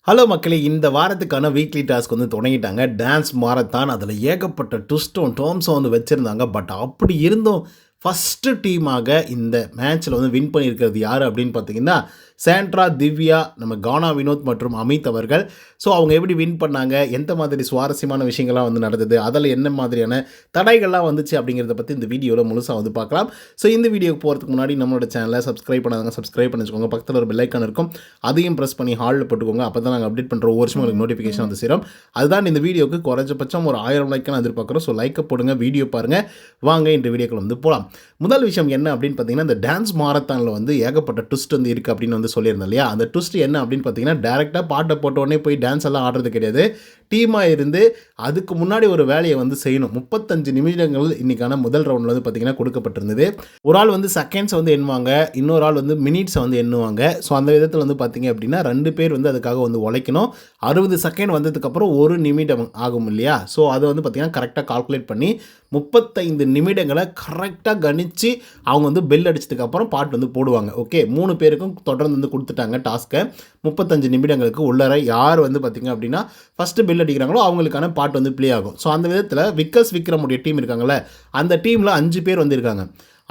Hello மக்களே, இந்த வாரத்துக்கான வீக்லி டாஸ்க் வந்து தொடங்கிட்டாங்க. Dance marathon. அதில் ஏகப்பட்ட ட்விஸ்ட்டும் டேர்ம்ஸும் வந்து வச்சுருந்தாங்க. பட் அப்படி இருந்தும் ஃபஸ்ட்டு டீமாக இந்த மேட்ச்சில் வந்து வின் பண்ணியிருக்கிறது யார் அப்படின்னு பார்த்தீங்கன்னா, சாண்ட்ரா, திவ்யா, நம்ம கானா வினோத் மற்றும் அமித் அவர்கள். ஸோ அவங்க எப்படி வின் பண்ணாங்க, எந்த மாதிரி சுவாரஸ்யமான விஷயங்கள்லாம் வந்து நடந்தது, அதில் என்ன மாதிரியான தடைகள்லாம் வந்துச்சு அப்படிங்கிறத பற்றி இந்த வீடியோவில் முழுசாக வந்து பார்க்கலாம். ஸோ இந்த வீடியோக்கு போகிறதுக்கு முன்னாடி நம்மளோட சேனலை சப்ஸ்கிரைப் பண்ணாதவங்க சப்ஸ்கிரைப் பண்ணி வச்சுக்கோங்க. பக்கத்தில் ஒரு பெல் ஐக்கான் இருக்கும், அதையும் ப்ரெஸ் பண்ணி ஹாலில் போட்டுக்கோங்க. அப்போ தான் நாங்கள் அப்டேட் பண்ணுற ஒவ்வொரு வருஷம் உங்களுக்கு நோட்டிஃபிகேஷன் வந்து சேரும். அதுதான் இந்த வீடியோக்கு குறைஞ்சபட்சம் ஒரு 1000 லைக்கான எதிர்பார்க்குறோம். ஸோ லைக்கை போடுங்க, வீடியோ பாருங்கள். வாங்க இந்த வீடியோக்கள் வந்து போகலாம். முதல் விஷயம் என்ன அப்படின்னு பார்த்தீங்கன்னா, இந்த டான்ஸ் மாரத்தானில் வந்து ஏகப்பட்ட ட்விஸ்ட் வந்து இருக்குது அப்படின்னு வந்து சொல்லியிருந்தேன் இல்லையா. அந்த ட்விஸ்ட் என்ன அப்படின்னு பார்த்தீங்கன்னா, டேரெக்டாக பாட்டை போட்டோடனே போய் டான்ஸ் எல்லாம் ஆடுறது கிடையாது. டீமாக இருந்து அதுக்கு முன்னாடி ஒரு வேலையை வந்து செய்யணும். 35 நிமிடங்கள் இன்றைக்கான முதல் ரவுண்டில் வந்து பார்த்திங்கன்னா கொடுக்கப்பட்டிருந்தது. ஒரு ஆள் வந்து செகண்ட்ஸை வந்து எண்ணுவாங்க, இன்னொரு ஆள் வந்து மினிட்ஸை வந்து எண்ணுவாங்க. ஸோ அந்த விதத்தில் வந்து பார்த்திங்க அப்படின்னா 2 பேர் வந்து அதுக்காக வந்து உழைக்கணும். 60 செகண்ட் வந்ததுக்கப்புறம் 1 நிமிடம் ஆகும் இல்லையா. ஸோ அதை வந்து பார்த்திங்கன்னா கரெக்டாக கால்குலேட் பண்ணி 35 நிமிடங்களை கரெக்டாக கணிச்சு அவங்க வந்து பெல் அடிச்சதுக்கப்புறம் பாட்டு வந்து போடுவாங்க. ஓகே, 3 பேருக்கும் தொடர்ந்து வந்து கொடுத்துட்டாங்க டாஸ்க்கை. 35 நிமிடங்களுக்கு உள்ளர யார் வந்து பார்த்திங்க அப்படின்னா ஃபஸ்ட்டு பெல் அடிக்கிறாங்களோ அவங்களுக்கான பாட்டு வந்து ப்ளே ஆகும். ஸோ அந்த விதத்தில் விக்ரமுடைய டீம் இருக்காங்கள்ல, அந்த டீமில் 5 பேர் வந்து இருக்காங்க.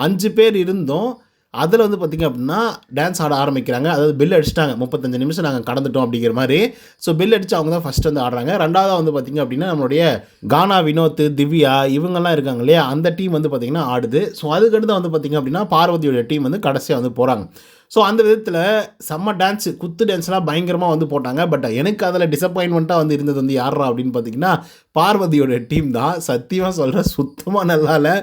5 பேர் இருந்தும் அதில் வந்து பார்த்திங்க அப்படின்னா டான்ஸ் ஆட ஆரம்பிக்கிறாங்க. அதாவது பெல் அடிச்சிட்டாங்க, 35 நிமிஷம் நாங்கள் கடந்துட்டோம் அப்படிங்கிற மாதிரி. ஸோ பெல் அடித்து அவங்க தான் ஃபஸ்ட்டு வந்து ஆடுறாங்க. ரெண்டாவதாக வந்து பார்த்திங்க அப்படின்னா நம்மளுடைய கானா வினோத், திவ்யா இவங்கெல்லாம் இருக்காங்க இல்லையா, அந்த டீம் வந்து பார்த்திங்கன்னா ஆடுது. ஸோ அதுக்கடுத்து வந்து பார்த்திங்க அப்படின்னா பார்வதியோட டீம் வந்து கடைசியாக வந்து போகிறாங்க. ஸோ அந்த விதத்தில் செம்ம டான்ஸு, குத்து டான்ஸ்லாம் பயங்கரமாக வந்து போட்டாங்க. பட் எனக்கு அதில் டிசப்பாயின்மெண்ட்டாக வந்து இருந்தது வந்து யாரா அப்படின்னு பார்த்தீங்கன்னா பார்வதியோட டீம் தான். சத்தியமாக சொல்கிறேன், சுத்தமாக நல்லா இல்லை.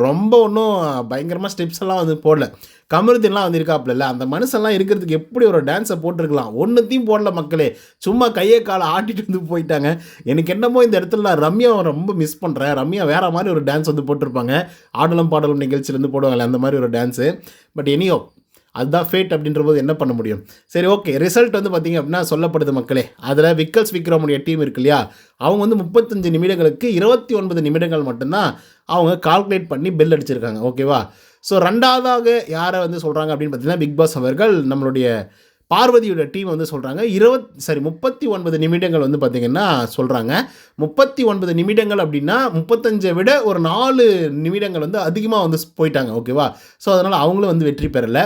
ரொம்ப ஒன்றும் பயங்கரமாக ஸ்டெப்ஸ் எல்லாம் வந்து போடல. கமருதீன்லாம் வந்து இருக்காப்புல, அந்த மனுஷன்லாம் இருக்கிறதுக்கு எப்படி ஒரு டான்ஸை போட்டிருக்கலாம். ஒன்றுத்தையும் போடல மக்களே, சும்மா கையை காலை ஆட்டிட்டு வந்து போயிட்டாங்க. எனக்கு என்னமோ இந்த இடத்துல நான் ரம்யாவை ரொம்ப மிஸ் பண்ணுறேன். ரம்யா வேறு மாதிரி ஒரு டான்ஸ் வந்து போட்டிருப்பாங்க, ஆடலும் பாடலும் நிகழ்ச்சியிலேருந்து போடுவாங்கள்ல அந்த மாதிரி ஒரு டான்ஸு. பட் எனியோ அதுதான் ஃபேட் அப்படின்ற போது என்ன பண்ண முடியும். சரி, ஓகே, ரிசல்ட் வந்து பார்த்திங்க அப்படின்னா சொல்லப்படுது மக்களே. அதில் விக்ரமுடைய டீம் இருக்கு இல்லையா, அவங்க வந்து 35 நிமிடங்களுக்கு 29 நிமிடங்கள் மட்டும்தான் அவங்க கால்குலேட் பண்ணி பெல் அடிச்சிருக்காங்க. ஓகேவா. ஸோ ரெண்டாவதாக யாரை வந்து சொல்கிறாங்க அப்படின்னு பார்த்தீங்கன்னா பிக் பாஸ் அவர்கள் நம்மளுடைய பார்வதியோட டீம் வந்து சொல்கிறாங்க 39 நிமிடங்கள் வந்து பார்த்திங்கன்னா சொல்கிறாங்க. 39 நிமிடங்கள் அப்படின்னா 35 விட ஒரு 4 நிமிடங்கள் வந்து அதிகமாக வந்து போயிட்டாங்க. ஓகேவா. ஸோ அதனால் அவங்களும் வந்து வெற்றி பெறலை.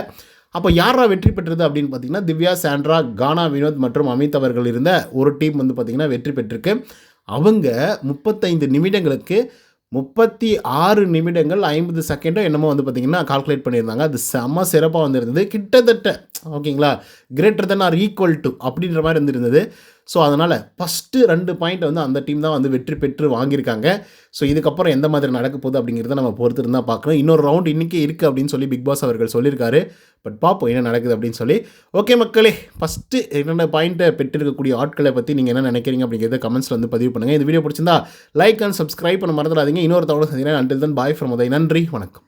அப்போ யாரா வெற்றி பெற்றது அப்படின்னு பார்த்தீங்கன்னா திவ்யா, சாண்ட்ரா, கானா வினோத் மற்றும் அமித் அவர்கள் இருந்த ஒரு டீம் வந்து பார்த்திங்கன்னா வெற்றி பெற்றிருக்கு. அவங்க 35 நிமிடங்களுக்கு 36 நிமிடங்கள் 50 செகண்டோ என்னமோ வந்து பார்த்திங்கன்னா கால்குலேட் பண்ணியிருந்தாங்க. அது செம்ம சிறப்பாக வந்துருந்தது. கிட்டத்தட்ட ஓகேங்களா, greater than or equal to அப்படின்ற மாதிரி இருந்திருந்தது. ஸோ அதனால் ஃபஸ்ட்டு 2 பாயிண்ட் வந்து அந்த டீம் தான் வந்து வெற்றி பெற்று வாங்கியிருக்காங்க. ஸோ இதுக்கப்புறம் எந்த மாதிரி நடக்க போகுது அப்படிங்கிறத நம்ம பொறுத்து இருந்தால் பார்க்கணும். இன்னொரு ரவுண்ட் இன்றைக்கி இருக்குது அப்படின்னு சொல்லி பிக் பாஸ் அவர்கள் சொல்லியிருக்காரு. பட் பார்ப்போம் என்ன நடக்குது அப்படின்னு சொல்லி. ஓகே மக்களே, ஃபஸ்ட்டு 2 பாயிண்ட்டை பெற்றிருக்கக்கூடிய ஆட்களை பற்றி நீங்கள் என்ன நினைக்கிறீங்க அப்படிங்கிறத கமெண்ட்ஸில் வந்து பதிவு பண்ணுங்கள். இந்த வீடியோ பிடிச்சிருந்தா லைக் அண்ட் சப்ஸ்கிரைப் பண்ண மறந்துடாதீங்க. இன்னொரு தகவல் சந்திக்கிறேன். Until then bye from Uday. நன்றி, வணக்கம்.